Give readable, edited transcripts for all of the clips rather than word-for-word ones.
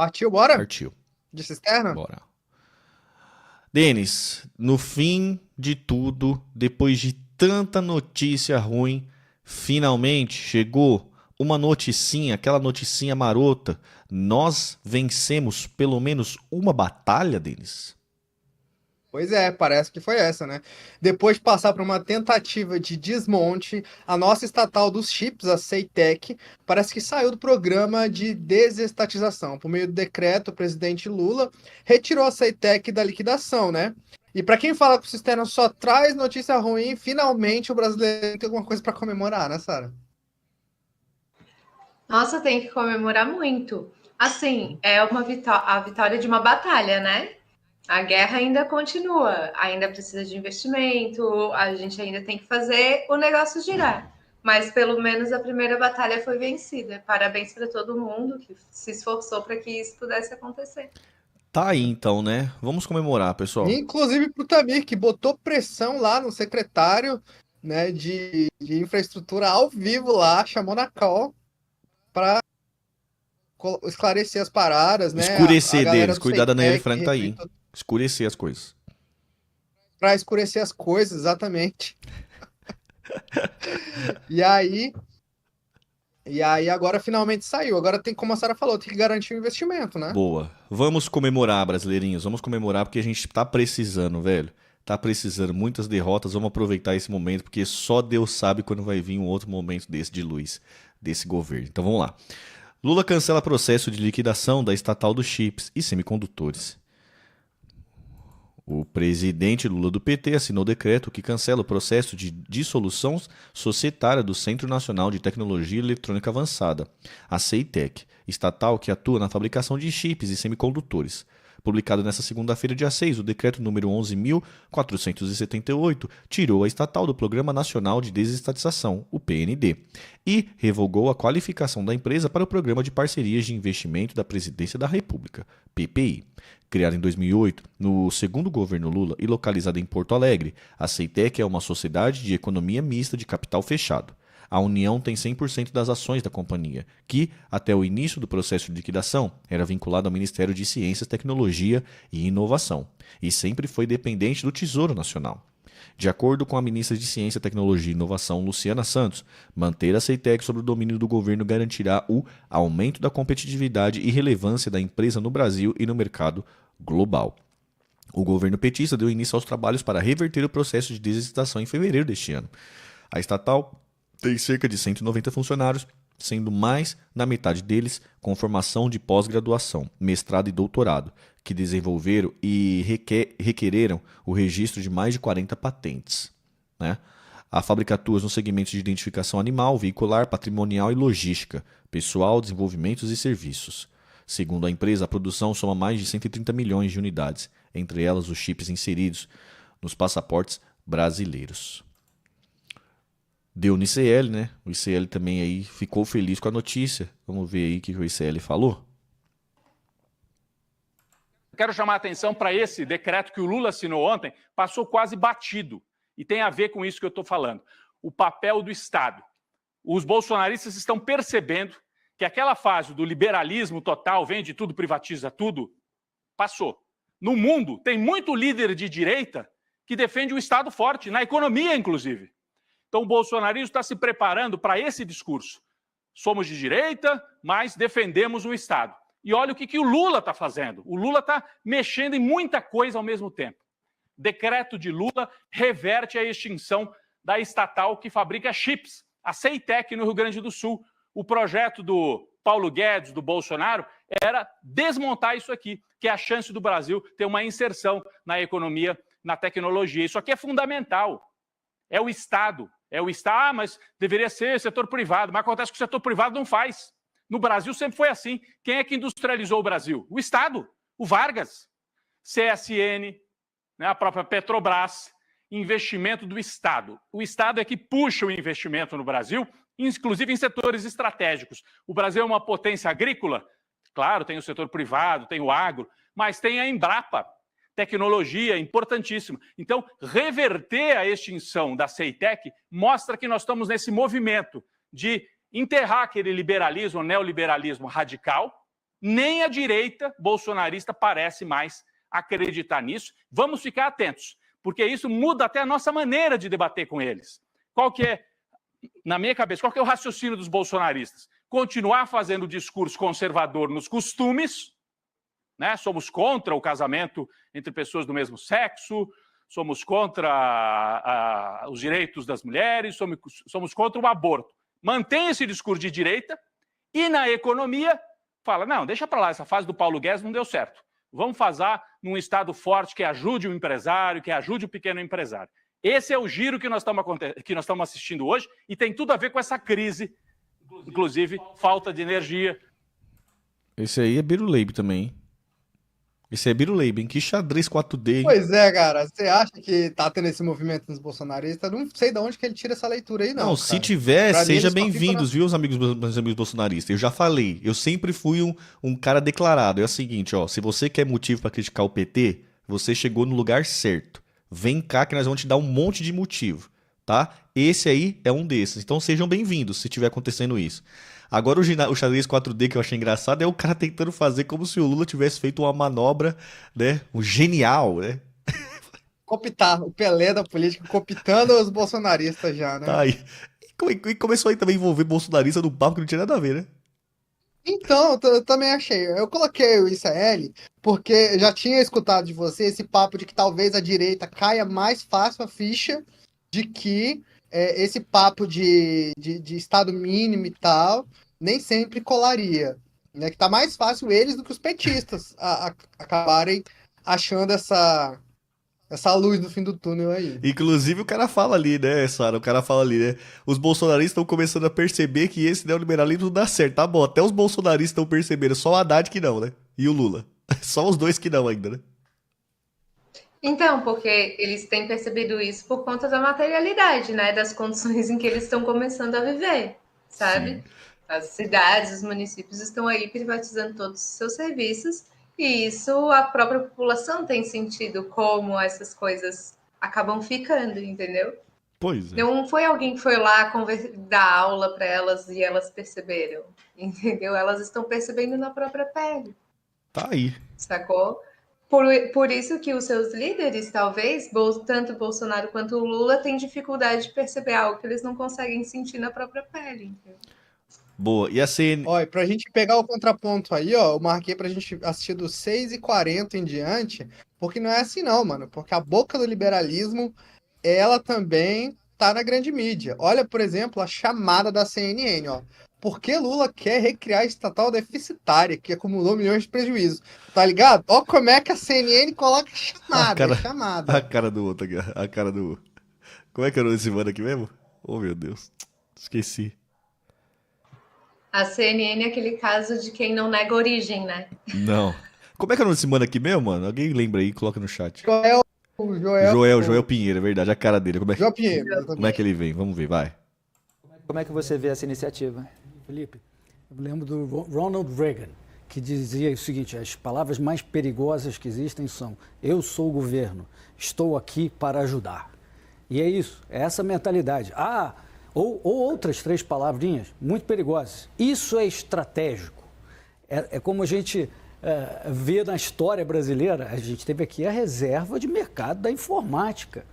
Partiu, bora? Partiu. De cisterna? Bora. Denis, no fim de tudo, depois de tanta notícia ruim, finalmente chegou uma noticinha, aquela noticinha marota. Nós vencemos pelo menos uma batalha, Denis? Pois é, parece que foi essa, né? Depois de passar por uma tentativa de desmonte, a nossa estatal dos chips, a Ceitec, parece que saiu do programa de desestatização. Por meio do decreto, o presidente Lula retirou a Ceitec da liquidação, né? E para quem fala que o Cisterna só traz notícia ruim, finalmente o brasileiro tem alguma coisa para comemorar, né, Sara? Nossa, tem que comemorar muito. Assim, é a vitória de uma batalha, né? A guerra ainda continua, ainda precisa de investimento, a gente ainda tem que fazer o negócio girar. Mas pelo menos a primeira batalha foi vencida. Parabéns para todo mundo que se esforçou para que isso pudesse acontecer. Tá aí então, né? Vamos comemorar, pessoal. Inclusive para o Tamir, que botou pressão lá no secretário, né, de infraestrutura ao vivo lá, chamou na call para esclarecer as paradas, né? A Escurecer, galera Denis. do Cuidado da Nayeli CEITEC Franco tá aí, hein? Escurecer as coisas. para escurecer as coisas, exatamente. E aí, agora finalmente saiu. Agora tem, como a Sara falou, tem que garantir o investimento, né? Boa. Vamos comemorar, brasileirinhos. Vamos comemorar porque a gente tá precisando, velho. Tá precisando. Muitas derrotas. Vamos aproveitar esse momento porque só Deus sabe quando vai vir um outro momento desse de luz, desse governo. Então vamos lá. Lula cancela processo de liquidação da estatal dos chips e semicondutores. O presidente Lula do PT assinou decreto que cancela o processo de dissolução societária do Centro Nacional de Tecnologia Eletrônica Avançada, a CEITEC, estatal que atua na fabricação de chips e semicondutores. Publicado nesta segunda-feira, dia 6, o decreto número 11.478 tirou a estatal do Programa Nacional de Desestatização, o PND, e revogou a qualificação da empresa para o Programa de Parcerias de Investimento da Presidência da República, PPI. Criada em 2008, no segundo governo Lula e localizada em Porto Alegre, a Ceitec é uma sociedade de economia mista de capital fechado. A União tem 100% das ações da companhia, que, até o início do processo de liquidação, era vinculada ao Ministério de Ciência, Tecnologia e Inovação, e sempre foi dependente do Tesouro Nacional. De acordo com a ministra de Ciência, Tecnologia e Inovação, Luciana Santos, manter a Ceitec sob o domínio do governo garantirá o aumento da competitividade e relevância da empresa no Brasil e no mercado global. O governo petista deu início aos trabalhos para reverter o processo de desestatização em fevereiro deste ano. A estatal tem cerca de 190 funcionários, sendo mais da metade deles com formação de pós-graduação, mestrado e doutorado, que desenvolveram e requereram o registro de mais de 40 patentes, né? A fábrica atua nos segmentos de identificação animal, veicular, patrimonial e logística, pessoal, desenvolvimentos e serviços. Segundo a empresa, a produção soma mais de 130 milhões de unidades, entre elas os chips inseridos nos passaportes brasileiros. Deu no ICL, né? O ICL também aí ficou feliz com a notícia. Vamos ver aí o que o ICL falou. Quero chamar a atenção para esse decreto que o Lula assinou ontem, passou quase batido. E tem a ver com isso que eu estou falando. O papel do Estado. Os bolsonaristas estão percebendo que aquela fase do liberalismo total, vende tudo, privatiza tudo, passou. No mundo, tem muito líder de direita que defende o Estado forte, na economia, inclusive. Então, o bolsonarismo está se preparando para esse discurso. Somos de direita, mas defendemos o Estado. E olha o que o Lula está fazendo. O Lula está mexendo em muita coisa ao mesmo tempo. Decreto de Lula reverte a extinção da estatal que fabrica chips, a Ceitec, no Rio Grande do Sul. O projeto do Paulo Guedes, do Bolsonaro, era desmontar isso aqui, que é a chance do Brasil ter uma inserção na economia, na tecnologia. Isso aqui é fundamental. É o Estado. Mas deveria ser setor privado. Mas acontece que o setor privado não faz. No Brasil sempre foi assim. Quem é que industrializou o Brasil? O Estado. O Vargas. CSN, né, a própria Petrobras. Investimento do Estado. O Estado é que puxa o investimento no Brasil, inclusive em setores estratégicos. O Brasil é uma potência agrícola? Claro, tem o setor privado, tem o agro, mas tem a Embrapa. Tecnologia importantíssima. Então, reverter a extinção da Ceitec mostra que nós estamos nesse movimento de enterrar aquele liberalismo, neoliberalismo radical, Nem a direita bolsonarista parece mais acreditar nisso. Vamos ficar atentos, porque isso muda até a nossa maneira de debater com eles. Qual que é, na minha cabeça, qual que é o raciocínio dos bolsonaristas? Continuar fazendo discurso conservador nos costumes, né? Somos contra o casamento entre pessoas do mesmo sexo, somos contra os direitos das mulheres, somos contra o aborto. Mantém esse discurso de direita e na economia fala, não, deixa para lá, essa fase do Paulo Guedes não deu certo. Vamos fazer num Estado forte que ajude o empresário, que ajude o pequeno empresário. Esse é o giro que nós estamos assistindo hoje e tem tudo a ver com essa crise, inclusive falta de energia. Esse aí é Biruleibe também, hein? Esse é Biruleibe, hein? Que xadrez 4D, hein? Pois é, cara. Você acha que tá tendo esse movimento nos bolsonaristas? Não sei de onde que ele tira essa leitura aí, não. Não, cara. se tiver, Pra mim, seja eles só bem-vindos, viu, meus amigos bolsonaristas? Eu já falei, eu sempre fui um cara declarado. É o seguinte, ó, se você quer motivo pra criticar o PT, você chegou no lugar certo. Vem cá que nós vamos te dar um monte de motivo, tá? Esse aí é um desses. Então sejam bem-vindos se tiver acontecendo isso. Agora o xadrez 4D que eu achei engraçado é o cara tentando fazer como se o Lula tivesse feito uma manobra, né? Um genial, né? Cooptar, o Pelé da política, cooptando os bolsonaristas já, né? Tá aí. E começou aí também a envolver bolsonarista num papo que não tinha nada a ver, né? Então, eu também achei. Eu coloquei o ICL porque já tinha escutado de você esse papo de que talvez a direita caia mais fácil a ficha de que esse papo de Estado mínimo e tal nem sempre colaria. Né? Que tá mais fácil eles do que os petistas acabarem achando essa luz no fim do túnel aí. Inclusive o cara fala ali, né, Sara? O cara fala ali, né? Os bolsonaristas estão começando a perceber que esse neoliberalismo não dá certo. Tá bom, até os bolsonaristas estão percebendo. Só o Haddad que não, né? E o Lula. Só os dois que não ainda, né? Então, porque eles têm percebido isso por conta da materialidade, né? Das condições em que eles estão começando a viver, sabe? Sim. As cidades, os municípios estão aí privatizando todos os seus serviços e isso a própria população tem sentido como essas coisas acabam ficando, entendeu? Pois é. Não foi alguém que foi lá dar aula para elas e elas perceberam, entendeu? Elas estão percebendo na própria pele. Tá aí. Sacou? Por isso que os seus líderes, talvez, tanto o Bolsonaro quanto o Lula, têm dificuldade de perceber algo que eles não conseguem sentir na própria pele. Entendeu? Boa. E a CN... Olha, pra gente pegar o contraponto aí, ó, eu marquei pra gente assistir dos 6h40 em diante, porque não é assim não, mano. Porque a boca do liberalismo, ela também tá na grande mídia. Olha, por exemplo, a chamada da CNN, ó. Por que Lula quer recriar a estatal deficitária, que acumulou milhões de prejuízos? Tá ligado? Ó como é que a CNN coloca chamada, chamada. A cara do outro aqui, a cara do... Como é que era esse mano aqui mesmo? Oh, meu Deus. Esqueci. A CNN é aquele caso de quem não nega origem, né? Não. Como é que era esse mano aqui mesmo, mano? Alguém lembra aí, coloca no chat. Joel Pinheiro, é verdade, a cara dele. Joel Pinheiro. Como é que ele vem? Vamos ver, vai. Como é que você vê essa iniciativa, Felipe? Eu lembro do Ronald Reagan, que dizia o seguinte: as palavras mais perigosas que existem são: eu sou o governo, estou aqui para ajudar. E é isso, é essa mentalidade. Ou outras 3 palavrinhas muito perigosas. Isso é estratégico. É como a gente vê na história brasileira. A gente teve aqui a reserva de mercado da informática.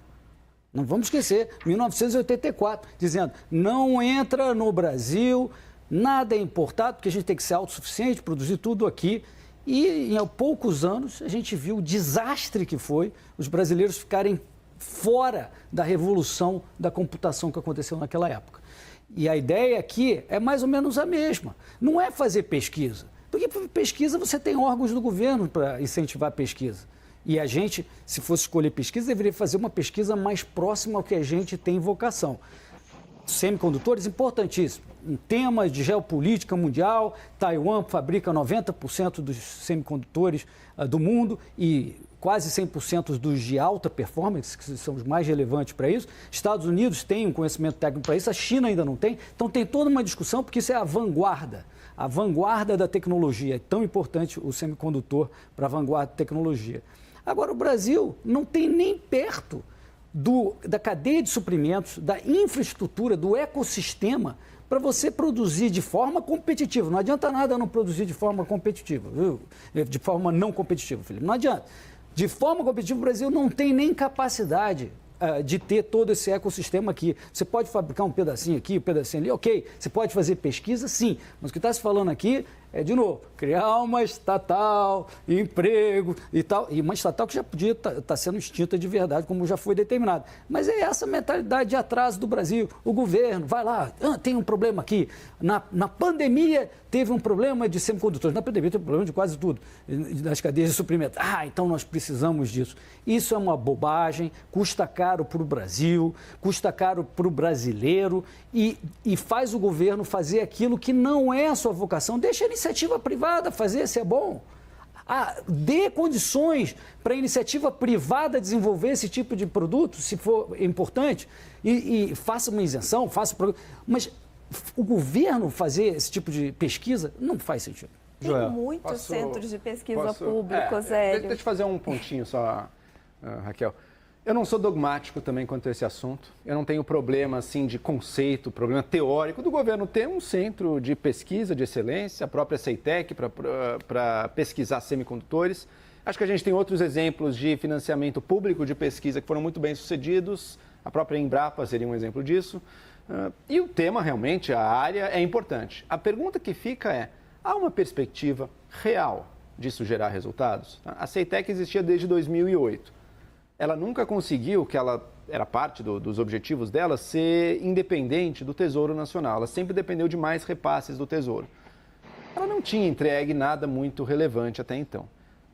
Não vamos esquecer, 1984, dizendo: não entra no Brasil, nada é importado, porque a gente tem que ser autossuficiente, produzir tudo aqui. E em poucos anos a gente viu o desastre que foi os brasileiros ficarem fora da revolução da computação que aconteceu naquela época. E a ideia aqui é mais ou menos a mesma. Não é fazer pesquisa, porque pesquisa você tem órgãos do governo para incentivar a pesquisa. E a gente, se fosse escolher pesquisa, deveria fazer uma pesquisa mais próxima ao que a gente tem vocação. Semicondutores, importantíssimo. Um tema de geopolítica mundial, Taiwan fabrica 90% dos semicondutores do mundo e quase 100% dos de alta performance, que são os mais relevantes para isso. Estados Unidos tem um conhecimento técnico para isso, a China ainda não tem. Então tem toda uma discussão, porque isso é a vanguarda da tecnologia. É tão importante o semicondutor para a vanguarda da tecnologia. Agora, o Brasil não tem nem perto da cadeia de suprimentos, da infraestrutura, do ecossistema para você produzir de forma competitiva. Não adianta nada não produzir de forma competitiva, viu? De forma não competitiva, Felipe. Não adianta. De forma competitiva, o Brasil não tem nem capacidade de ter todo esse ecossistema aqui. Você pode fabricar um pedacinho aqui, um pedacinho ali, ok. Você pode fazer pesquisa, sim. Mas o que está se falando aqui é, de novo, criar uma estatal, emprego e tal. E uma estatal que já podia estar sendo extinta de verdade, como já foi determinado. Mas é essa mentalidade de atraso do Brasil. O governo vai lá, tem um problema aqui. Na pandemia teve um problema de semicondutores. Na pandemia teve um problema de quase tudo, das cadeias de suprimento. Então nós precisamos disso. Isso é uma bobagem, custa caro para o Brasil, custa caro para o brasileiro e faz o governo fazer aquilo que não é a sua vocação. Deixa a iniciativa privada fazer, se é bom. Dê condições para a iniciativa privada desenvolver esse tipo de produto, se for importante, e faça uma isenção, mas o governo fazer esse tipo de pesquisa não faz sentido. Tem muitos centros de pesquisa públicos, Hélio. Deixa eu fazer um pontinho só, Raquel. Eu não sou dogmático também quanto a esse assunto. Eu não tenho problema assim de conceito, problema teórico do governo ter um centro de pesquisa de excelência, a própria CEITEC para pesquisar semicondutores. Acho que a gente tem outros exemplos de financiamento público de pesquisa que foram muito bem sucedidos. A própria Embrapa seria um exemplo disso. E o tema realmente, a área é importante. A pergunta que fica é, há uma perspectiva real disso gerar resultados? A CEITEC existia desde 2008. Ela nunca conseguiu, que ela era parte dos objetivos dela, ser independente do Tesouro Nacional. Ela sempre dependeu de mais repasses do Tesouro. Ela não tinha entregue nada muito relevante até então.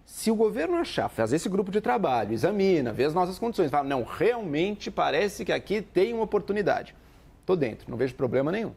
Se o governo achar, fazer esse grupo de trabalho, examina, vê as nossas condições, fala, não, realmente parece que aqui tem uma oportunidade. Estou dentro, não vejo problema nenhum.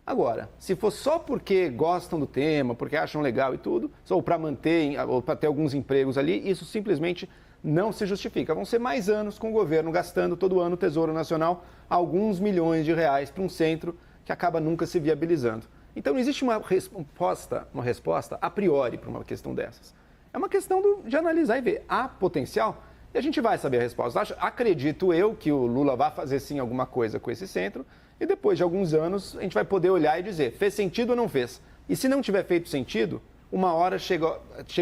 Agora, se for só porque gostam do tema, porque acham legal e tudo, ou para manter, ou para ter alguns empregos ali, isso simplesmente não se justifica. Vão ser mais anos com o governo gastando todo ano o Tesouro Nacional alguns milhões de reais para um centro que acaba nunca se viabilizando. Então, não existe uma resposta a priori para uma questão dessas. É uma questão de analisar e ver. Há potencial? E a gente vai saber a resposta. Acredito eu que o Lula vai fazer sim alguma coisa com esse centro e depois de alguns anos a gente vai poder olhar e dizer, fez sentido ou não fez? E se não tiver feito sentido, uma hora chega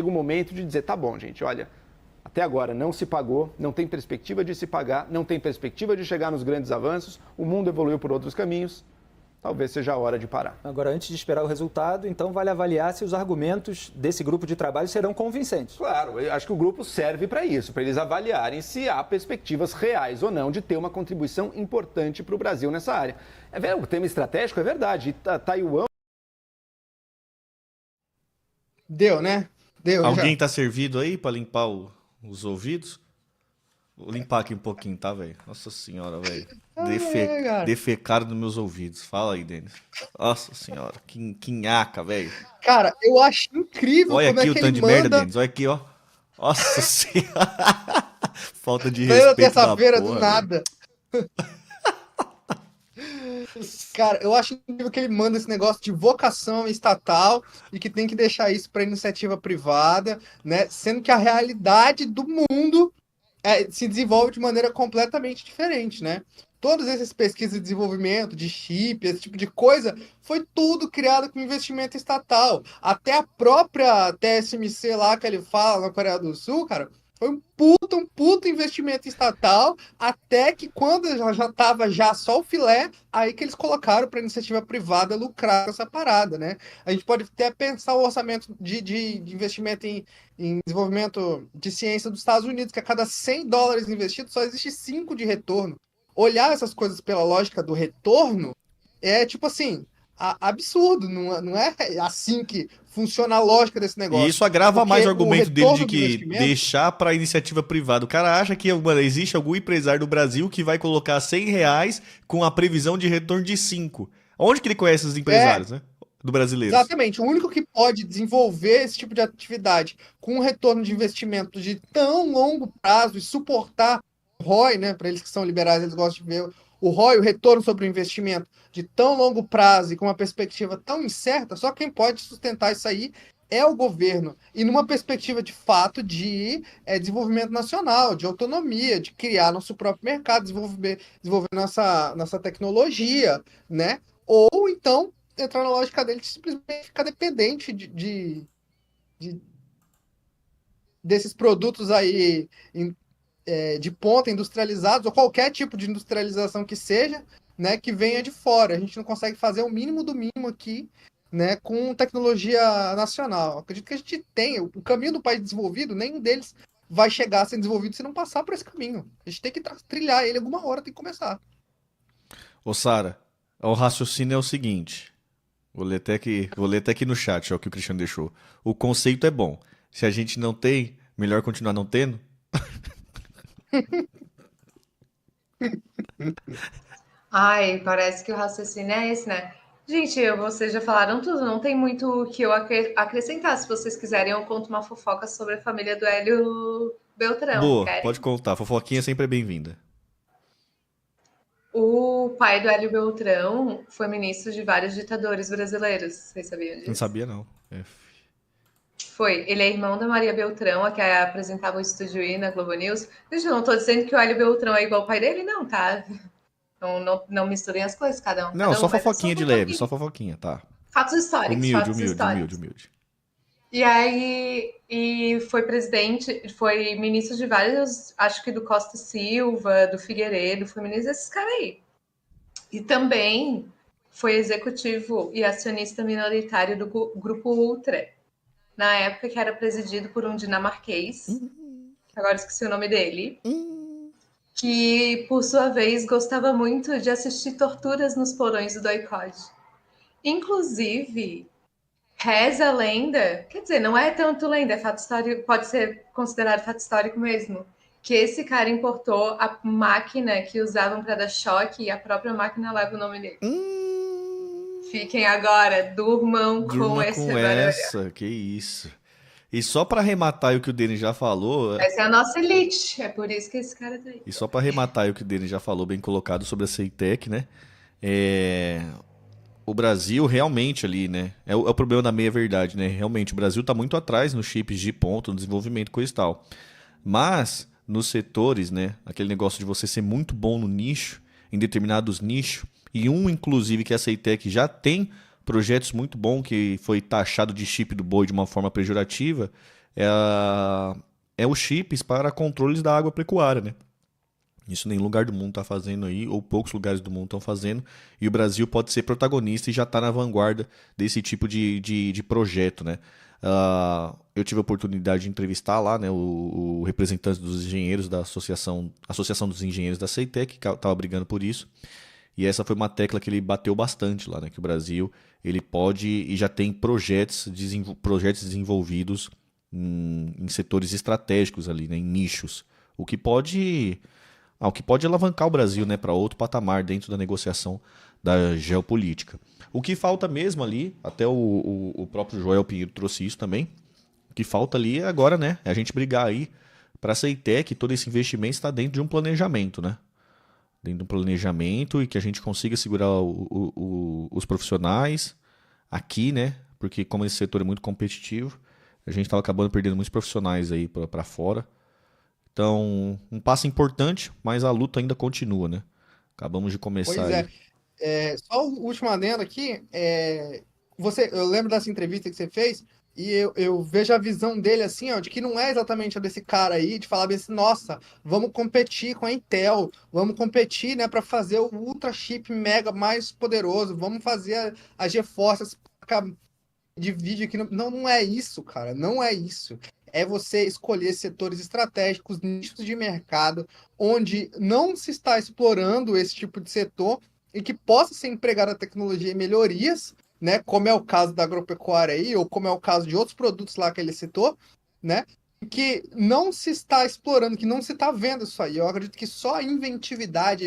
o momento de dizer, tá bom, gente, olha, até agora não se pagou, não tem perspectiva de se pagar, não tem perspectiva de chegar nos grandes avanços, o mundo evoluiu por outros caminhos, talvez seja a hora de parar. Agora, antes de esperar o resultado, então vale avaliar se os argumentos desse grupo de trabalho serão convincentes. Claro, eu acho que o grupo serve para isso, para eles avaliarem se há perspectivas reais ou não de ter uma contribuição importante para o Brasil nessa área. O tema estratégico é verdade, Taiwan... Deu, né? Deu. Alguém tá servido aí para limpar os ouvidos? Vou limpar aqui um pouquinho, tá, velho? Nossa senhora, velho. Defecaram nos meus ouvidos. Fala aí, Denis. Nossa senhora, que nhaca, velho. Cara, eu acho incrível olha como aqui é o que tanto ele de merda, manda... Denis. Olha aqui, ó. Nossa senhora. Falta de Plena respeito da terça-feira porra, do nada. Cara, eu acho incrível que ele manda esse negócio de vocação estatal e que tem que deixar isso para iniciativa privada, né? Sendo que a realidade do mundo se desenvolve de maneira completamente diferente, né? Todas essas pesquisas de desenvolvimento, de chip, esse tipo de coisa, foi tudo criado com investimento estatal. Até a própria TSMC lá que ele fala na Coreia do Sul, cara, foi um puto investimento estatal, até que quando já estava só o filé, aí que eles colocaram para a iniciativa privada lucrar com essa parada, né? A gente pode até pensar o orçamento de investimento em desenvolvimento de ciência dos Estados Unidos, que a cada $100 investidos só existe 5 de retorno. Olhar essas coisas pela lógica do retorno é tipo assim, absurdo, não é assim que funciona a lógica desse negócio. E isso agrava mais o argumento dele de que investimento... deixar para iniciativa privada. O cara acha que existe algum empresário do Brasil que vai colocar R$100 com a previsão de retorno de 5. Onde que ele conhece esses empresários, né? Do brasileiro. Exatamente. O único que pode desenvolver esse tipo de atividade com um retorno de investimento de tão longo prazo e suportar o ROI, né? Para eles que são liberais, eles gostam de ver o ROI, o retorno sobre o investimento de tão longo prazo e com uma perspectiva tão incerta, só quem pode sustentar isso aí é o governo. E numa perspectiva de fato de desenvolvimento nacional, de autonomia, de criar nosso próprio mercado, desenvolver nossa tecnologia, né? ou então entrar na lógica dele de simplesmente ficar dependente desses produtos aí de ponta, industrializados, ou qualquer tipo de industrialização que seja, né, que venha de fora. A gente não consegue fazer o mínimo do mínimo aqui, né, com tecnologia nacional. Acredito que a gente tem o caminho do país desenvolvido, nenhum deles vai chegar a ser desenvolvido se não passar por esse caminho. A gente tem que trilhar ele alguma hora, tem que começar. Ô, Sara, o raciocínio é o seguinte. Vou ler até aqui no chat, ó, que o Cristiano deixou. O conceito é bom. Se a gente não tem, melhor continuar não tendo. Ai, parece que o raciocínio é esse, né? Gente, vocês já falaram tudo, não tem muito o que eu acrescentar. Se vocês quiserem, eu conto uma fofoca sobre a família do Hélio Beltrão. Boa, Querem? pode contar. Fofoquinha sempre é bem-vinda. O pai do Hélio Beltrão foi ministro de vários ditadores brasileiros. Vocês sabiam disso? Não sabia, não. Foi. Ele é irmão da Maria Beltrão, a que apresentava o Estúdio I na Globo News. Gente, eu não tô dizendo que o Hélio Beltrão é igual ao pai dele, não, tá? Não misturem as coisas, cada um. Não, cada só um, mas é fofoquinha de leve, só fofoquinha, tá. Fatos históricos. Humilde. E aí, foi presidente, foi ministro de vários, acho que do Costa Silva, do Figueiredo, foi ministro desses caras aí. E também foi executivo e acionista minoritário do Grupo Ultra, na época que era presidido por um dinamarquês, agora esqueci o nome dele, que, por sua vez, gostava muito de assistir torturas nos porões do doicode. Inclusive, reza a lenda, quer dizer, não é tanto lenda, é fato histórico, pode ser considerado fato histórico mesmo, que esse cara importou a máquina que usavam para dar choque e a própria máquina leva o nome dele. Fiquem agora, durmam com esse essa, que isso. E só pra arrematar o que o Denis já falou... Essa é a nossa elite, é por isso que esse cara tá aí. E só pra arrematar o que o Denis já falou, bem colocado sobre a CEITEC, né? O Brasil realmente ali, né? É o problema da meia-verdade, né? Realmente, o Brasil tá muito atrás nos chips de ponta, no desenvolvimento, coisa e tal. Mas, nos setores, né? Aquele negócio de você ser muito bom no nicho, em determinados nichos, e inclusive, que a CEITEC já tem projetos muito bons, que foi taxado de chip do boi de uma forma pejorativa, é os chips para controles da água pecuária, né? Isso nenhum lugar do mundo está fazendo aí, ou poucos lugares do mundo estão fazendo, e o Brasil pode ser protagonista e já está na vanguarda desse tipo de projeto, né? Eu tive a oportunidade de entrevistar lá, né, o representante dos engenheiros da Associação dos Engenheiros da CEITEC, que estava brigando por isso, e essa foi uma tecla que ele bateu bastante lá, né, que o Brasil ele pode e já tem projetos desenvolvidos em setores estratégicos ali, né, em nichos, o que pode alavancar o Brasil, né, para outro patamar dentro da negociação da geopolítica. O que falta mesmo ali, até o próprio Joel Pinheiro trouxe isso também, o que falta ali é agora, né, é a gente brigar aí para a CEITEC, todo esse investimento está dentro de um planejamento, né? Dentro de um planejamento e que a gente consiga segurar os profissionais aqui, né? Porque como esse setor é muito competitivo, a gente estava acabando perdendo muitos profissionais aí para fora. Então, um passo importante, mas a luta ainda continua, né? Acabamos de começar Pois aí. Só o último adendo aqui, eu lembro dessa entrevista que você fez, e eu vejo a visão dele assim, ó, de que não é exatamente a desse cara aí, de falar assim, nossa, vamos competir com a Intel, vamos competir, né, para fazer o Ultra Chip Mega mais poderoso, vamos fazer a GeForce, essa placa de vídeo aqui. Não é isso, cara, não é isso. É você escolher setores estratégicos, nichos de mercado, onde não se está explorando esse tipo de setor e que possa ser empregada a tecnologia e melhorias, né? Como é o caso da agropecuária aí, ou como é o caso de outros produtos lá que ele citou, né? Que não se está explorando, que não se está vendo isso aí. Eu acredito que só a inventividade,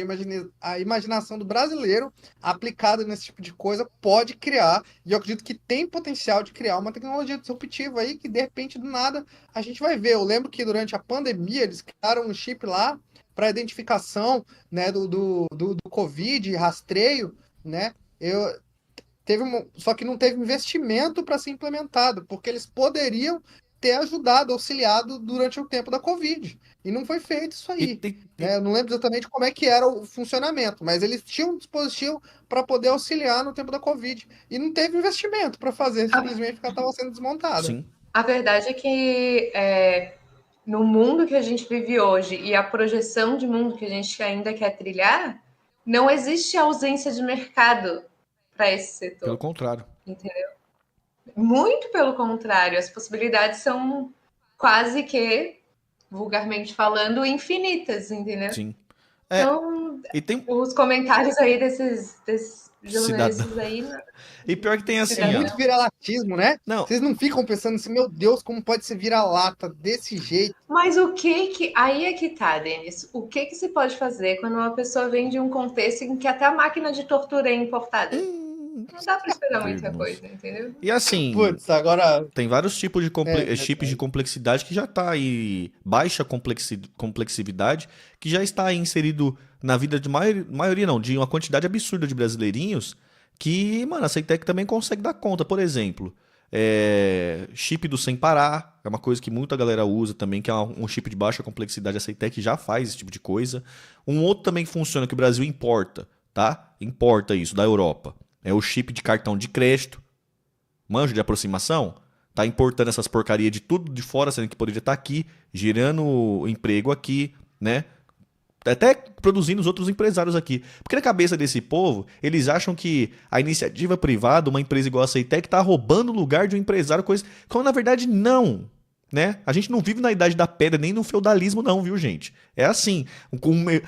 a imaginação do brasileiro aplicada nesse tipo de coisa pode criar, e eu acredito que tem potencial de criar uma tecnologia disruptiva aí, que de repente, do nada, a gente vai ver. Eu lembro que durante a pandemia, eles criaram um chip lá para identificação, né, do Covid, rastreio, né? Só que não teve investimento para ser implementado, porque eles poderiam ter ajudado, auxiliado durante o tempo da Covid. E não foi feito isso aí. Eu não lembro exatamente como é que era o funcionamento, mas eles tinham um dispositivo para poder auxiliar no tempo da Covid. E não teve investimento para fazer, simplesmente porque ela estava sendo desmontada. Sim. A verdade é que no mundo que a gente vive hoje e a projeção de mundo que a gente ainda quer trilhar, não existe ausência de mercado para esse setor. Pelo contrário. Entendeu? Muito pelo contrário, as possibilidades são quase que, vulgarmente falando, infinitas, entendeu? Sim. Então, e tem... os comentários aí desses jornalistas aí... E pior que tem assim... É muito vira-latismo, né? Não. Vocês não ficam pensando assim, meu Deus, como pode ser vira-lata desse jeito? Mas o que... Aí é que tá, Denis. O que se pode fazer quando uma pessoa vem de um contexto em que até a máquina de tortura é importada? Não dá para esperar muita coisa, entendeu? E assim, Putz, agora... tem vários tipos de chips de complexidade que já está aí, baixa complexividade, que já está aí inserido na vida de maioria não, de uma quantidade absurda de brasileirinhos que, mano, a Ceitec também consegue dar conta. Por exemplo, chip do sem parar, é uma coisa que muita galera usa também, que é um chip de baixa complexidade, a Ceitec já faz esse tipo de coisa. Um outro também que funciona, que o Brasil importa, tá? Importa isso, da Europa. É o chip de cartão de crédito. Manjo de aproximação. Tá importando essas porcarias de tudo de fora, sendo que poderia estar aqui, gerando emprego aqui, né? Até produzindo os outros empresários aqui. Porque na cabeça desse povo, eles acham que a iniciativa privada, uma empresa igual a Ceitec, tá roubando o lugar de um empresário, coisa. Quando na verdade não. Né? A gente não vive na Idade da Pedra nem no feudalismo não, viu, gente? É assim,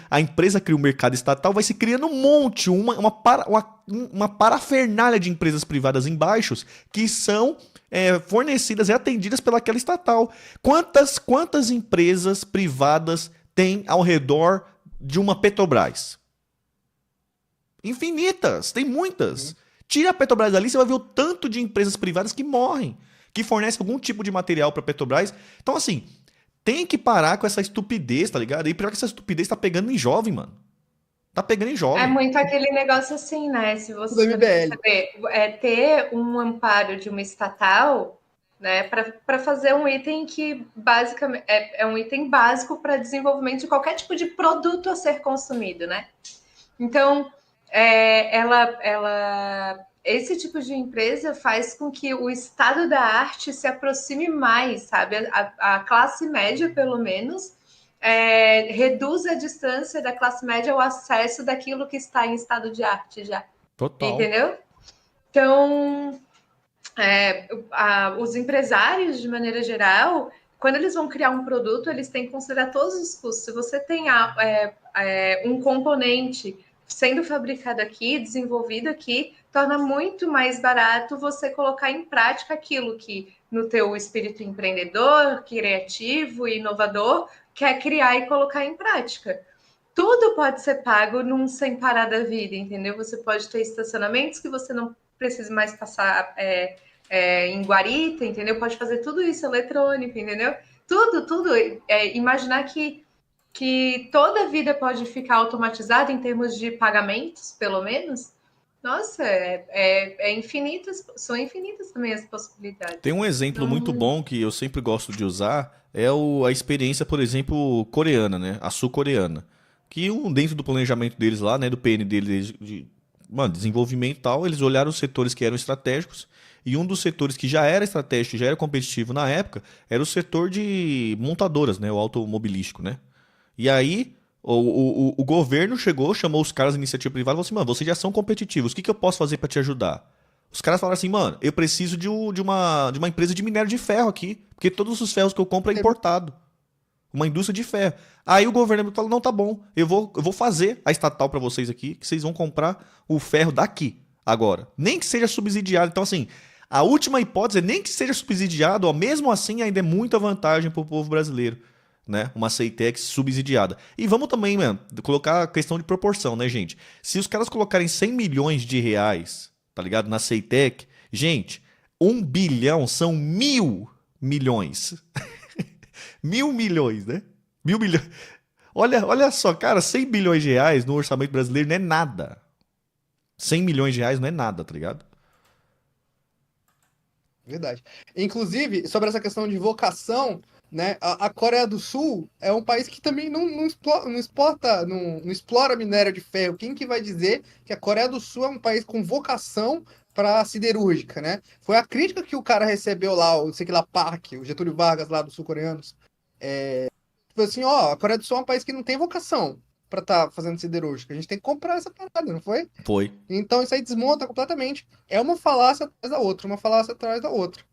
a empresa cria um mercado estatal, vai se criando um monte, uma parafernália de empresas privadas embaixo que são fornecidas e atendidas pelaquela estatal. Quantas empresas privadas tem ao redor de uma Petrobras? Infinitas, tem muitas. Tira a Petrobras dali, você vai ver o tanto de empresas privadas que morrem, que fornece algum tipo de material para a Petrobras. Então, assim, tem que parar com essa estupidez, tá ligado? E pior que essa estupidez tá pegando em jovem, mano. Tá pegando em jovem. É muito aquele negócio assim, né? Se você perceber, ter um amparo de uma estatal, né, para fazer um item que basicamente é um item básico para desenvolvimento de qualquer tipo de produto a ser consumido, né? Então, esse tipo de empresa faz com que o estado da arte se aproxime mais, sabe? A classe média, pelo menos, reduz a distância da classe média ao acesso daquilo que está em estado de arte já. Total. Entendeu? Então, os empresários, de maneira geral, quando eles vão criar um produto, eles têm que considerar todos os custos. Se você tem um componente sendo fabricado aqui, desenvolvido aqui, torna muito mais barato você colocar em prática aquilo que, no teu espírito empreendedor, criativo e inovador, quer criar e colocar em prática. Tudo pode ser pago num sem parar da vida, entendeu? Você pode ter estacionamentos que você não precisa mais passar em guarita, entendeu? Pode fazer tudo isso eletrônico, entendeu? Tudo. Imaginar que toda a vida pode ficar automatizada em termos de pagamentos, pelo menos. Nossa, são infinitas também as possibilidades. Tem um exemplo muito bom que eu sempre gosto de usar, a experiência, por exemplo, coreana, né? A sul-coreana. Que dentro do planejamento deles lá, né, do PN deles, de desenvolvimento e tal, eles olharam os setores que eram estratégicos, e um dos setores que já era estratégico, já era competitivo na época, era o setor de montadoras, né, o automobilístico, né? E aí, o governo chamou os caras da iniciativa privada e falou assim, mano, vocês já são competitivos, o que eu posso fazer para te ajudar? Os caras falaram assim, mano, eu preciso de uma empresa de minério de ferro aqui, porque todos os ferros que eu compro é importado. Uma indústria de ferro. Aí o governo falou, não, tá bom, eu vou fazer a estatal para vocês aqui, que vocês vão comprar o ferro daqui, agora. Nem que seja subsidiado. Então, assim, a última hipótese é nem que seja subsidiado, ó, mesmo assim ainda é muita vantagem pro povo brasileiro, né? Uma Ceitec subsidiada. E vamos também, mano, colocar a questão de proporção, né, gente? Se os caras colocarem 100 milhões de reais, tá ligado? Na Ceitec, gente, 1 bilhão são 1.000 milhões. 1.000 milhões, né? 1.000 milhões. Olha só, cara, 100 bilhões de reais no orçamento brasileiro não é nada. 100 milhões de reais não é nada, tá ligado? Verdade. Inclusive, sobre essa questão de vocação, né? A Coreia do Sul é um país que também não explora minério de ferro. Quem que vai dizer que a Coreia do Sul é um país com vocação para siderúrgica, né? Foi a crítica que o cara recebeu lá, o sei que lá, Park, o Getúlio Vargas lá dos sul-coreanos. Tipo assim, ó, a Coreia do Sul é um país que não tem vocação para estar fazendo siderúrgica. A gente tem que comprar essa parada, não foi? Foi. Então isso aí desmonta completamente. É uma falácia atrás da outra, uma falácia atrás da outra.